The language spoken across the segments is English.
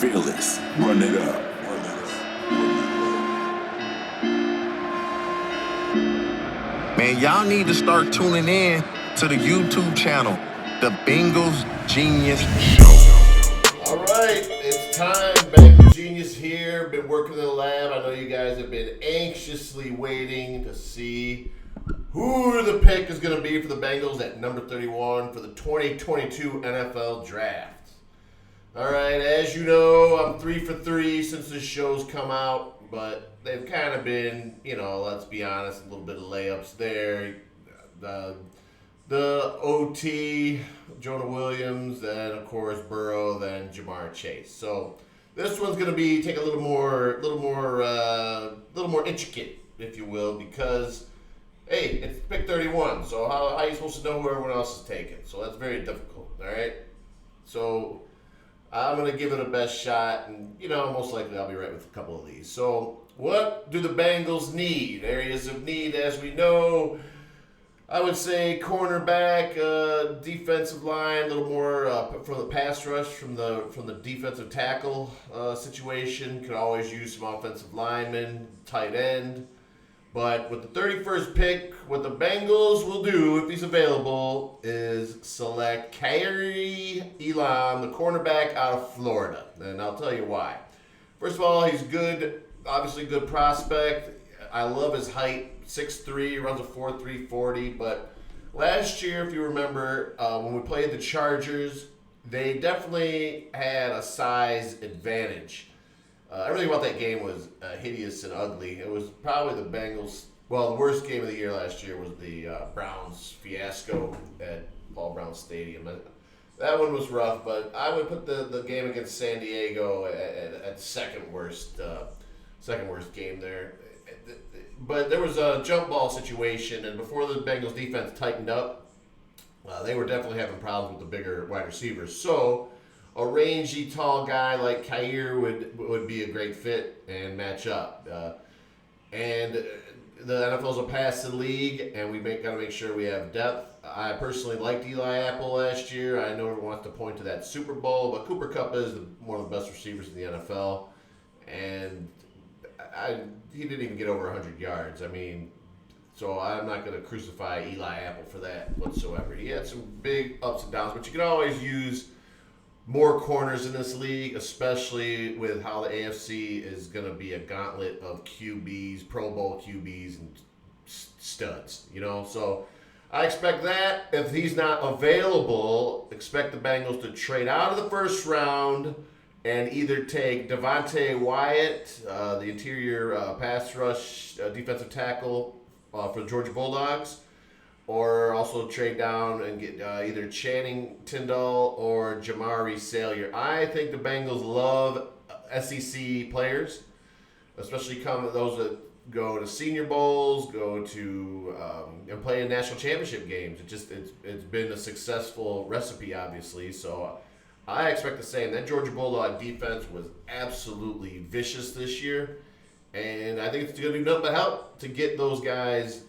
Fearless, run it up. Man, y'all need to start tuning in to the YouTube channel, The Bengals Genius Show. All right, it's time. Bengals Genius here. Been working in the lab. I know you guys have been anxiously waiting to see who the pick is going to be for the Bengals at number 31 for the 2022 NFL Draft. All right, as you know, I'm 3 for 3 since this show's come out, but they've kind of been, let's be honest, a little bit of layups there. The OT, Jonah Williams, then of course Burrow, then Jamar Chase. So this one's going to be take a little more intricate, if you will, because hey, it's pick 31. So how are you supposed to know who everyone else is taking? So that's very difficult. All right, so I'm going to give it a best shot, and, most likely I'll be right with a couple of these. So what do the Bengals need? Areas of need, as we know, I would say cornerback, defensive line, a little more from the pass rush, from the defensive tackle situation. Could always use some offensive linemen, tight end. But with the 31st pick, what the Bengals will do, if he's available, is select Kyrie Elam, the cornerback out of Florida. And I'll tell you why. First of all, he's good, obviously good prospect. I love his height, 6'3", runs a 4.3 40. But last year, if you remember, when we played the Chargers, they definitely had a size advantage. Everything about that game was hideous and ugly. It was probably the Bengals. Well, the worst game of the year last year was the Browns fiasco at Paul Brown Stadium. That one was rough, but I would put the game against San Diego at second worst game there. But there was a jump ball situation, and before the Bengals defense tightened up, they were definitely having problems with the bigger wide receivers. So a rangy, tall guy like Kyrie would be a great fit and match up. And the NFL's a passing league, and we got to make sure we have depth. I personally liked Eli Apple last year. I know everyone wants to point to that Super Bowl, but Cooper Kupp is one of the best receivers in the NFL. And he didn't even get over 100 yards. So I'm not going to crucify Eli Apple for that whatsoever. He had some big ups and downs, but you can always use more corners in this league, especially with how the AFC is going to be a gauntlet of QBs, Pro Bowl QBs, and studs, So I expect that. If he's not available, expect the Bengals to trade out of the first round and either take Devontae Wyatt, the interior pass rush defensive tackle for the Georgia Bulldogs, or also trade down and get either Channing Tindall or Jamari Salyer. I think the Bengals love SEC players, especially those that go to Senior Bowls, go to and play in national championship games. It's been a successful recipe, obviously. So I expect the same. That Georgia Bulldog defense was absolutely vicious this year, and I think it's going to do nothing but help to get those guys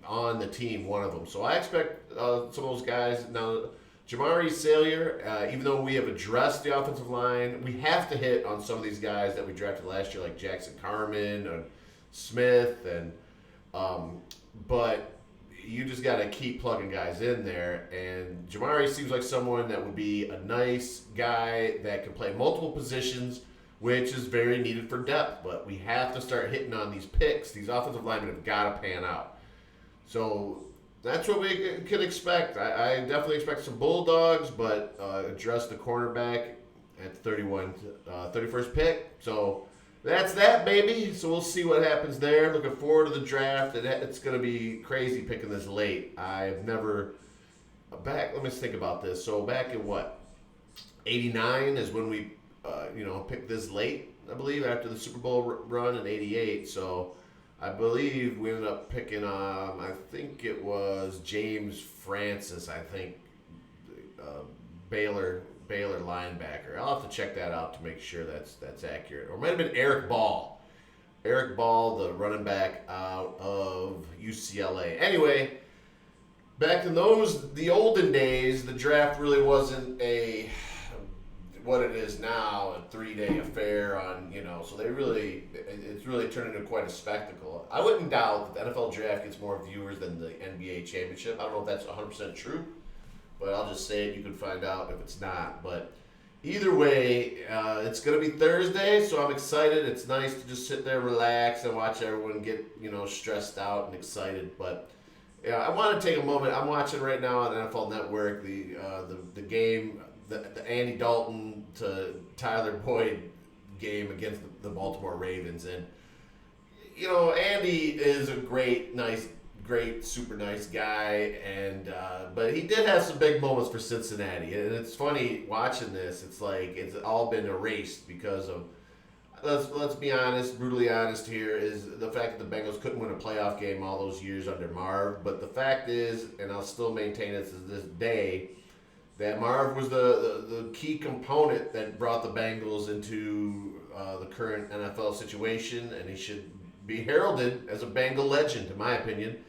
on the team, one of them. So I expect some of those guys. Now, Jamari Salyer, even though we have addressed the offensive line, we have to hit on some of these guys that we drafted last year, like Jackson Carman and Smith, but you just got to keep plugging guys in there. And Jamari seems like someone that would be a nice guy that can play multiple positions, which is very needed for depth. But we have to start hitting on these picks. These offensive linemen have got to pan out. So that's what we can expect. I definitely expect some Bulldogs, but address the cornerback at 31st pick. So that's that, baby. So we'll see what happens there. Looking forward to the draft. It's going to be crazy picking this late. Let me think about this. So back in 89 is when we, picked this late, I believe, after the Super Bowl run in 88. So I believe we ended up picking, I think it was James Francis, Baylor linebacker. I'll have to check that out to make sure that's accurate. Or it might have been Eric Ball. Eric Ball, the running back out of UCLA. Anyway, back in the olden days, the draft really wasn't what it is now, a 3-day affair on, so it's really turned into quite a spectacle. I wouldn't doubt that the NFL draft gets more viewers than the NBA championship. I don't know if that's 100% true, but I'll just say it. You can find out if it's not. But either way, it's going to be Thursday, so I'm excited. It's nice to just sit there, relax, and watch everyone get, stressed out and excited. But yeah, I want to take a moment. I'm watching right now on NFL Network the game, the Andy Dalton to Tyler Boyd game against the Baltimore Ravens, and Andy is a great, super nice guy, and but he did have some big moments for Cincinnati, and it's funny watching this. It's like it's all been erased because of. Let's be honest, brutally honest here, is the fact that the Bengals couldn't win a playoff game all those years under Marv. But the fact is, and I'll still maintain it to this day, that Marv was the key component that brought the Bengals into the current NFL situation, and he should be heralded as a Bengal legend, in my opinion.